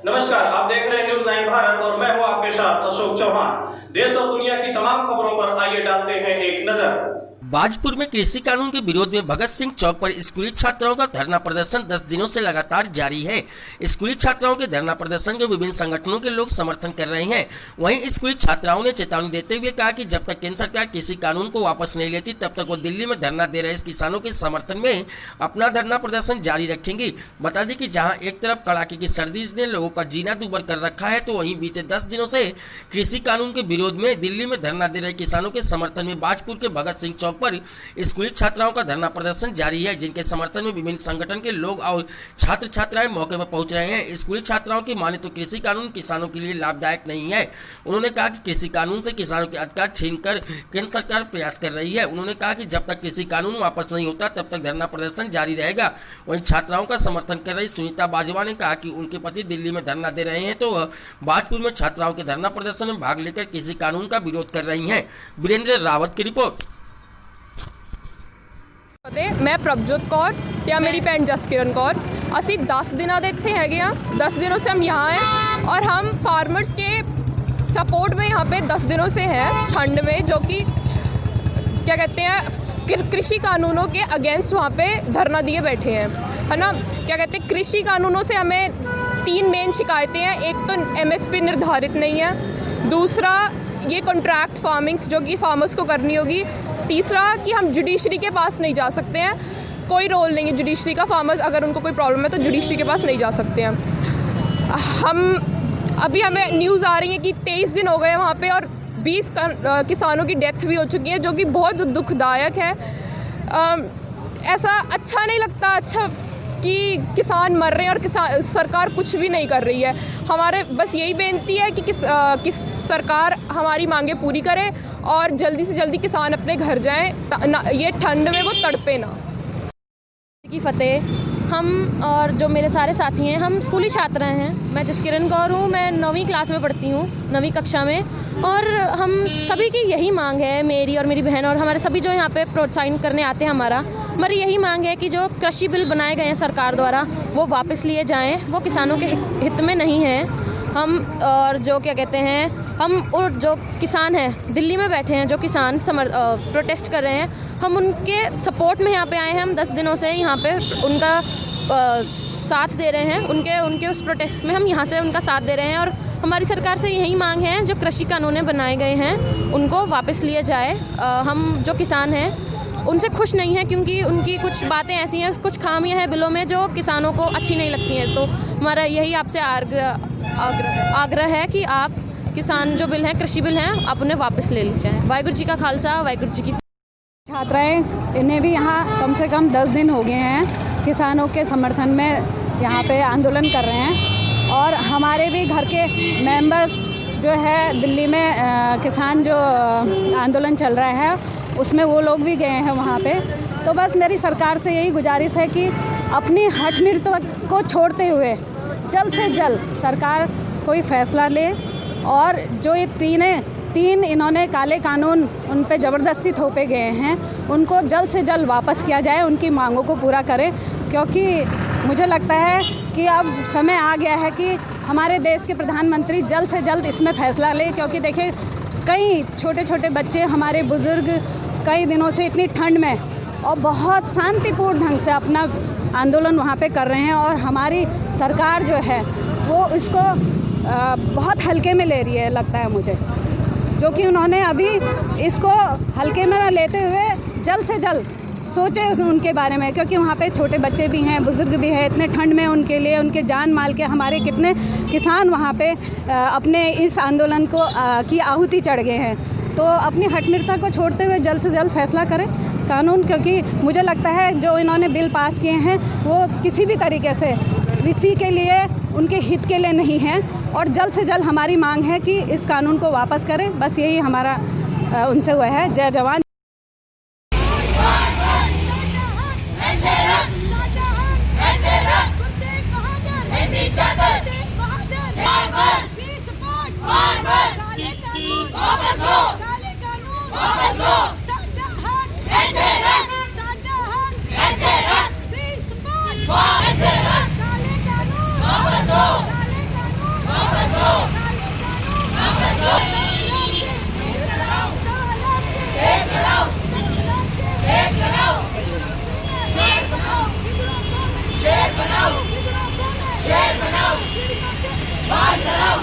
नमस्कार, आप देख रहे हैं न्यूज़ 9 भारत और मैं हूं आपके साथ अशोक चौहान। देश और दुनिया की तमाम खबरों पर आइए डालते हैं एक नजर। बाजपुर में कृषि कानून के विरोध में भगत सिंह चौक पर स्कूली छात्राओं का धरना प्रदर्शन 10 दिनों से लगातार जारी है। स्कूली छात्राओं के धरना प्रदर्शन के विभिन्न संगठनों के लोग समर्थन कर रहे हैं। वहीं स्कूली छात्राओं ने चेतावनी देते हुए कहा कि जब तक केंद्र सरकार कृषि कानून को वापस नहीं लेती तब तक वो दिल्ली में धरना दे रहे किसानों के समर्थन में अपना धरना प्रदर्शन जारी रखेंगी। बता दें कि जहाँ एक तरफ कड़ाके की सर्दी ने लोगों का जीना दूभर कर रखा है, तो वहीं बीते 10 दिनों से कृषि कानून के विरोध में दिल्ली में धरना दे रहे किसानों के समर्थन में बाजपुर के भगत सिंह चौक पर स्कूली छात्राओं का धरना प्रदर्शन जारी है, जिनके समर्थन में विभिन्न संगठन के लोग और छात्र छात्राएं मौके पर पहुंच रहे हैं। स्कूली छात्राओं की माने तो कृषि कानून किसानों के लिए लाभदायक नहीं है। उन्होंने कहा कि कृषि कानून से किसानों के अधिकार छीनकर केंद्र सरकार प्रयास कर रही है। उन्होंने कहा कि जब तक कृषि कानून वापस नहीं होता तब तक धरना प्रदर्शन जारी रहेगा। वहीं छात्राओं का समर्थन कर रही सुनीता बाजवा ने कहा कि उनके पति दिल्ली में धरना दे रहे हैं, तो वह बाजपुर में छात्राओं के धरना प्रदर्शन में भाग लेकर कृषि कानून का विरोध कर रही हैं। वीरेंद्र रावत की रिपोर्ट। मैं प्रभजोत कौर या मेरी भैन जसकिरण कौर, असी 10 दिनों के इतने है। 10 दिनों से हम यहाँ हैं और हम फार्मर्स के सपोर्ट में यहाँ पे 10 दिनों से हैं ठंड में, जो कि क्या कहते हैं कृषि कानूनों के अगेंस्ट वहाँ पे धरना दिए बैठे हैं, है ना। क्या कहते हैं कृषि कानूनों से हमें 3 मेन शिकायतें हैं। एक तो MSP निर्धारित नहीं है, दूसरा ये कॉन्ट्रैक्ट फार्मिंग्स जो कि फार्मर्स को करनी होगी, तीसरा कि हम जुडिशरी के पास नहीं जा सकते हैं, कोई रोल नहीं है जुडिशरी का। फार्मर्स अगर उनको कोई प्रॉब्लम है तो जुडिशरी के पास नहीं जा सकते हैं। हमें न्यूज़ आ रही है कि 23 दिन हो गए वहाँ पे और 20 किसानों की डेथ भी हो चुकी है, जो कि बहुत दुखदायक है। ऐसा अच्छा नहीं लगता कि किसान मर रहे हैं और सरकार कुछ भी नहीं कर रही है। हमारे बस यही बेनती है कि सरकार हमारी मांगे पूरी करे और जल्दी से जल्दी किसान अपने घर जाएं, ये ठंड में वो तड़पे ना। की फतेह। हम और जो मेरे सारे साथी हैं, हम स्कूली छात्र हैं। मैं जसकिरण कौर हूँ, मैं 9वीं क्लास में पढ़ती हूँ, 9वीं कक्षा में। और हम सभी की यही मांग है, मेरी और मेरी बहन और हमारे सभी जो यहाँ पे प्रोत्साहन करने आते हैं, हमारी यही मांग है कि जो कृषि बिल बनाए गए हैं सरकार द्वारा वो वापस लिए जाएं। वो किसानों के हित में नहीं है। हम और जो क्या कहते हैं, हम और जो किसान हैं दिल्ली में बैठे हैं, जो किसान प्रोटेस्ट कर रहे हैं, हम उनके सपोर्ट में यहाँ पे आए हैं। हम 10 दिनों से यहाँ पे उनका साथ दे रहे हैं, उनके उस प्रोटेस्ट में हम यहाँ से उनका साथ दे रहे हैं। और हमारी सरकार से यही मांग है, जो कृषि कानून बनाए गए हैं उनको वापस लिए जाए। हम जो किसान हैं उनसे खुश नहीं है, क्योंकि उनकी कुछ बातें ऐसी हैं, कुछ खामियां हैं बिलों में जो किसानों को अच्छी नहीं लगती हैं। तो हमारा यही आपसे आग्रह है कि आप किसान जो बिल हैं, कृषि बिल हैं, आप उन्हें वापस ले ली जाएँ। वाहिगुरू जी का खालसा, वाहिगुरू जी की। छात्राएं इन्हें भी यहाँ कम से कम 10 दिन हो गए हैं किसानों के समर्थन में यहाँ पे आंदोलन कर रहे हैं। और हमारे भी घर के मेंबर्स जो है दिल्ली में किसान जो आंदोलन चल रहा है उसमें वो लोग भी गए हैं वहाँ पे। तो बस मेरी सरकार से यही गुजारिश है कि अपनी हठनीतिता को छोड़ते हुए जल्द से जल्द सरकार कोई फ़ैसला ले और जो ये तीन इन्होंने काले कानून उन पे ज़बरदस्ती थोपे गए हैं उनको जल्द से जल्द वापस किया जाए, उनकी मांगों को पूरा करें। क्योंकि मुझे लगता है कि अब समय आ गया है कि हमारे देश के प्रधानमंत्री जल्द से जल्द इसमें फ़ैसला लें। क्योंकि देखिए कई छोटे छोटे बच्चे, हमारे बुज़ुर्ग कई दिनों से इतनी ठंड में और बहुत शांतिपूर्ण ढंग से अपना आंदोलन वहाँ पे कर रहे हैं। और हमारी सरकार जो है वो इसको बहुत हल्के में ले रही है, लगता है मुझे, जो कि उन्होंने अभी इसको हल्के में ना लेते हुए जल्द से जल्द सोचे उनके बारे में। क्योंकि वहाँ पे छोटे बच्चे भी हैं, बुज़ुर्ग भी हैं, इतने ठंड में उनके लिए उनके जान माल के हमारे कितने किसान वहाँ पे अपने इस आंदोलन को की आहुति चढ़ गए हैं। तो अपनी हठनीतिता को छोड़ते हुए जल्द से जल्द फैसला करें कानून। क्योंकि मुझे लगता है जो इन्होंने बिल पास किए हैं वो किसी भी तरीके से कृषि के लिए, उनके हित के लिए नहीं है। और जल्द से जल्द हमारी मांग है कि इस कानून को वापस करें। बस यही हमारा उनसे हुआ है। जय जवान। संग्राम